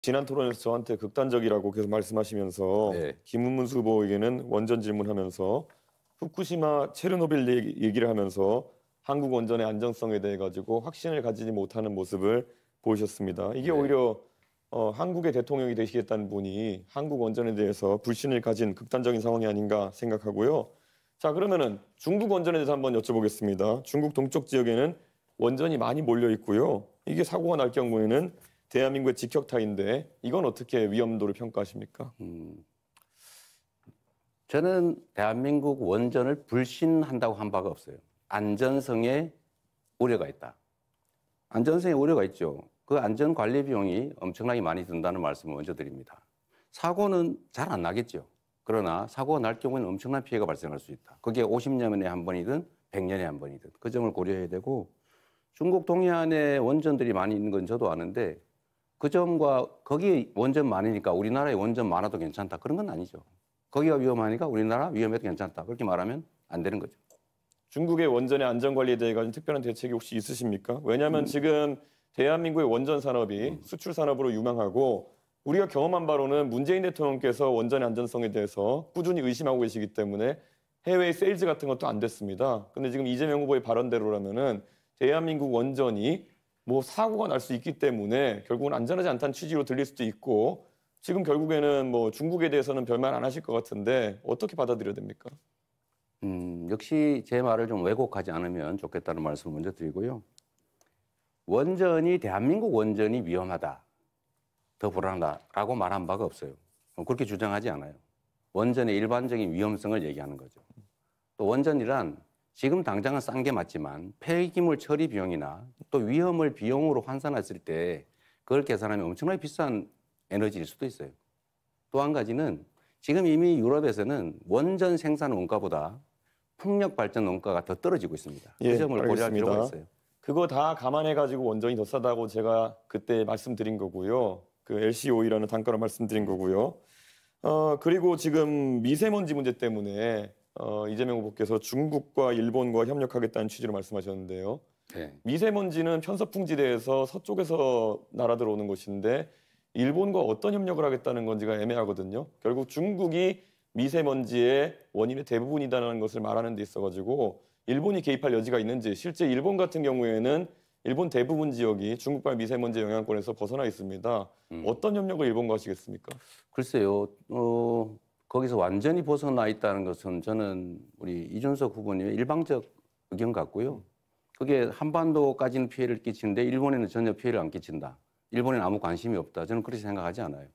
지난 토론에서 저한테 극단적이라고 계속 말씀하시면서 네. 김문수 후보에게는 원전 질문하면서 후쿠시마 체르노빌 얘기를 하면서 한국 원전의 안정성에 대해 가지고 확신을 가지지 못하는 모습을 보이셨습니다. 이게 네. 오히려 한국의 대통령이 되시겠다는 분이 한국 원전에 대해서 불신을 가진 극단적인 상황이 아닌가 생각하고요. 자, 그러면은 중국 원전에 대해서 한번 여쭤보겠습니다. 중국 동쪽 지역에는 원전이 많이 몰려 있고요. 이게 사고가 날 경우에는 대한민국의 직격탄인데 이건 어떻게 위험도를 평가하십니까? 저는 대한민국 원전을 불신한다고 한 바가 없어요. 안전성에 우려가 있다. 안전성에 우려가 있죠. 그 안전 관리 비용이 엄청나게 많이 든다는 말씀을 먼저 드립니다. 사고는 잘 안 나겠죠. 그러나 사고가 날 경우에는 엄청난 피해가 발생할 수 있다. 그게 50년에 한 번이든 100년에 한 번이든 그 점을 고려해야 되고, 중국 동해안에 원전들이 많이 있는 건 저도 아는데 그 점과 거기 원전 많으니까 우리나라에 원전 많아도 괜찮다, 그런 건 아니죠. 거기가 위험하니까 우리나라 위험해도 괜찮다, 그렇게 말하면 안 되는 거죠. 중국의 원전의 안전관리에 대해 가지고 특별한 대책이 혹시 있으십니까? 왜냐하면 지금 대한민국의 원전 산업이 수출 산업으로 유명하고 우리가 경험한 바로는 문재인 대통령께서 원전의 안전성에 대해서 꾸준히 의심하고 계시기 때문에 해외 세일즈 같은 것도 안 됐습니다. 근데 지금 이재명 후보의 발언대로라면은 대한민국 원전이 뭐 사고가 날 수 있기 때문에 결국은 안전하지 않다는 취지로 들릴 수도 있고, 지금 결국에는 뭐 중국에 대해서는 별말 안 하실 것 같은데 어떻게 받아들여야 됩니까? 역시 제 말을 좀 왜곡하지 않으면 좋겠다는 말씀을 먼저 드리고요. 원전이, 대한민국 원전이 위험하다, 더 불안하다라고 말한 바가 없어요. 그렇게 주장하지 않아요. 원전의 일반적인 위험성을 얘기하는 거죠. 또 원전이란 지금 당장은 싼 게 맞지만 폐기물 처리 비용이나 또 위험을 비용으로 환산했을 때 그걸 계산하면 엄청나게 비싼 에너지일 수도 있어요. 또 한 가지는 지금 이미 유럽에서는 원전 생산 원가보다 풍력 발전 원가가 더 떨어지고 있습니다. 그 점을 고려할 필요가 있어요. 그거 다 감안해가지고 원전이 더 싸다고 제가 그때 말씀드린 거고요. 그 LCOE라는 단가로 말씀드린 거고요. 그리고 지금 미세먼지 문제 때문에 이재명 후보께서 중국과 일본과 협력하겠다는 취지로 말씀하셨는데요. 네. 미세먼지는 편서풍지대에서 서쪽에서 날아들어오는 것인데 일본과 어떤 협력을 하겠다는 건지가 애매하거든요. 결국 중국이 미세먼지의 원인의 대부분이다라는 것을 말하는 데 있어가지고 일본이 개입할 여지가 있는지, 실제 일본 같은 경우에는 일본 대부분 지역이 중국발 미세먼지 영향권에서 벗어나 있습니다. 어떤 협력을 일본과 하시겠습니까? 글쎄요. 거기서 완전히 벗어나 있다는 것은 저는 우리 이준석 후보님의 일방적 의견 같고요. 그게 한반도까지는 피해를 끼치는데 일본에는 전혀 피해를 안 끼친다, 일본에는 아무 관심이 없다, 저는 그렇게 생각하지 않아요.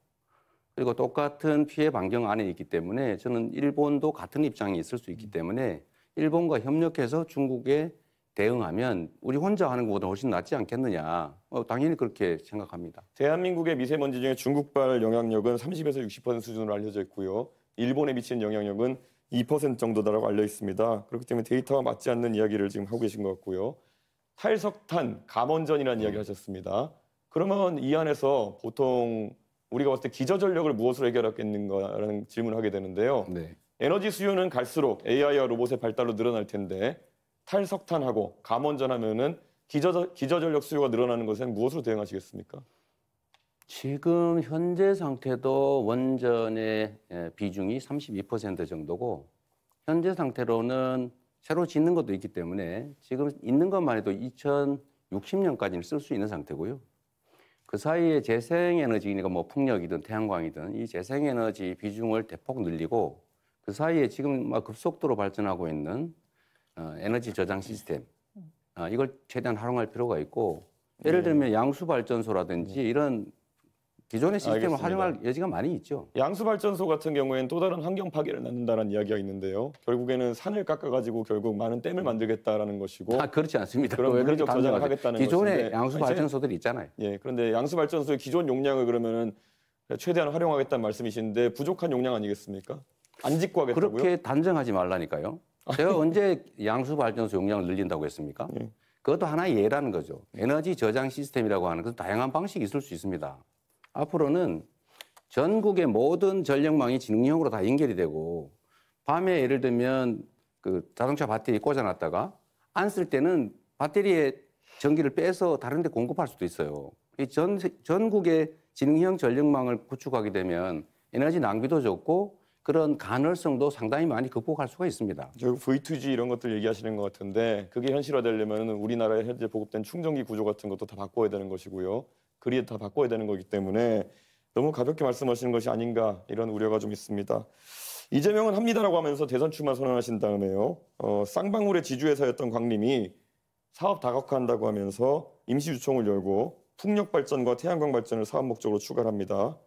그리고 똑같은 피해 반경 안에 있기 때문에 저는 일본도 같은 입장이 있을 수 있기 때문에 일본과 협력해서 중국에 대응하면 우리 혼자 하는 것보다 훨씬 낫지 않겠느냐, 당연히 그렇게 생각합니다. 대한민국의 미세먼지 중에 중국발 영향력은 30에서 60% 수준으로 알려져 있고요. 일본에 미치는 영향력은 2% 정도다라고 알려 있습니다. 그렇기 때문에 데이터와 맞지 않는 이야기를 지금 하고 계신 것 같고요. 탈석탄, 감원전이라는 이야기를 하셨습니다. 그러면 이 안에서 보통 우리가 봤을 때 기저전력을 무엇으로 해결하겠는가라는 질문을 하게 되는데요. 네. 에너지 수요는 갈수록 AI와 로봇의 발달로 늘어날 텐데 탈석탄하고 감원전 하면은 기저전력 수요가 늘어나는 것엔 무엇으로 대응하시겠습니까? 지금 현재 상태도 원전의 비중이 32% 정도고, 현재 상태로는 새로 짓는 것도 있기 때문에 지금 있는 것만 해도 2060년까지는 쓸 수 있는 상태고요. 그 사이에 재생에너지니까 뭐 풍력이든 태양광이든 이 재생에너지 비중을 대폭 늘리고, 그 사이에 지금 막 급속도로 발전하고 있는 에너지 저장 시스템, 이걸 최대한 활용할 필요가 있고, 예를 들면 양수발전소라든지 이런 기존의 시스템을 알겠습니다. 활용할 여지가 많이 있죠. 양수발전소 같은 경우에는 또 다른 환경 파괴를 낳는다는 이야기가 있는데요. 결국에는 산을 깎아가지고 결국 많은 댐을 만들겠다라는 것이고. 그렇지 않습니다. 그럼 물리적 저장을 하겠다는 기존의 것인데. 양수발전소들이 있잖아요. 예, 그런데 양수발전소의 기존 용량을 그러면은 최대한 활용하겠다는 말씀이신데 부족한 용량 아니겠습니까? 안 짓고 하겠다고요? 그렇게 단정하지 말라니까요. 제가 언제 양수발전소 용량을 늘린다고 했습니까? 예. 그것도 하나의 예라는 거죠. 에너지 저장 시스템이라고 하는 것은 다양한 방식이 있을 수 있습니다. 앞으로는 전국의 모든 전력망이 지능형으로 다 연결이 되고, 밤에 예를 들면 그 자동차 배터리 꽂아놨다가 안 쓸 때는 배터리에 전기를 빼서 다른 데 공급할 수도 있어요. 전국의 지능형 전력망을 구축하게 되면 에너지 낭비도 적고 그런 간헐성도 상당히 많이 극복할 수가 있습니다. 결국 V2G 이런 것들 얘기하시는 것 같은데 그게 현실화되려면 우리나라에 현재 보급된 충전기 구조 같은 것도 다 바꿔야 되는 것이고요. 그리드 다 바꿔야 되는 거기 때문에 너무 가볍게 말씀하시는 것이 아닌가 이런 우려가 좀 있습니다. 이재명은 합니다라고 하면서 대선 출마 선언하신 다음에요. 쌍방울의 지주회사였던 광림이 사업 다각화한다고 하면서 임시주총을 열고 풍력 발전과 태양광 발전을 사업 목적으로 추가를 합니다.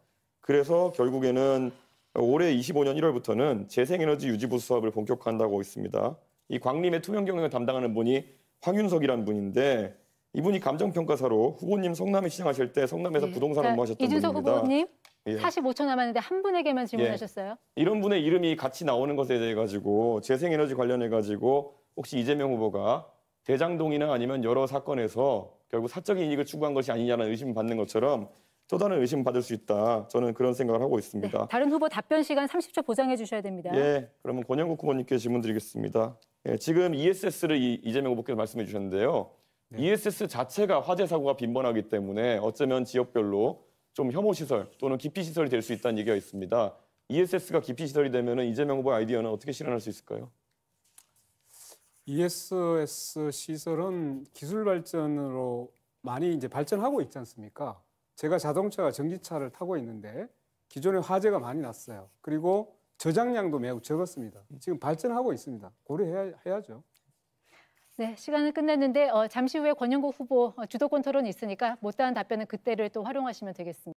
그래서 결국에는 올해 25년 1월부터는 재생에너지 유지보수 사업을 본격화한다고 있습니다. 이 광림의 투명 경영을 담당하는 분이 황윤석이라는 분인데 이분이 감정평가사로 후보님 성남에 시장하실 때 성남에서 부동산 업무하셨던 이준석 분입니다. 후보님 예. 45초 남았는데 한 분에게만 질문하셨어요. 이런 분의 이름이 같이 나오는 것에 대해 가지고 재생에너지 관련해 가지고 혹시 이재명 후보가 대장동이나 아니면 여러 사건에서 결국 사적인 이익을 추구한 것이 아니냐는 의심을 받는 것처럼 또 다른 의심을 받을 수 있다. 저는 그런 생각을 하고 있습니다. 네, 다른 후보 답변 시간 30초 보장해 주셔야 됩니다. 예, 그러면 권영국 후보님께 질문 드리겠습니다. 예, 지금 ESS를 이재명 후보께서 말씀해 주셨는데요. 네. ESS 자체가 화재 사고가 빈번하기 때문에 어쩌면 지역별로 좀 혐오 시설 또는 기피 시설이 될 수 있다는 얘기가 있습니다. ESS가 기피 시설이 되면 이재명 후보의 아이디어는 어떻게 실현할 수 있을까요? ESS 시설은 기술 발전으로 많이 이제 발전하고 있지 않습니까? 제가 자동차가 전기차를 타고 있는데 기존에 화재가 많이 났어요. 그리고 저장량도 매우 적었습니다. 지금 발전하고 있습니다. 고려해야죠. 네, 시간은 끝났는데 잠시 후에 권영국 후보 주도권 토론이 있으니까 못다한 답변은 그때를 또 활용하시면 되겠습니다.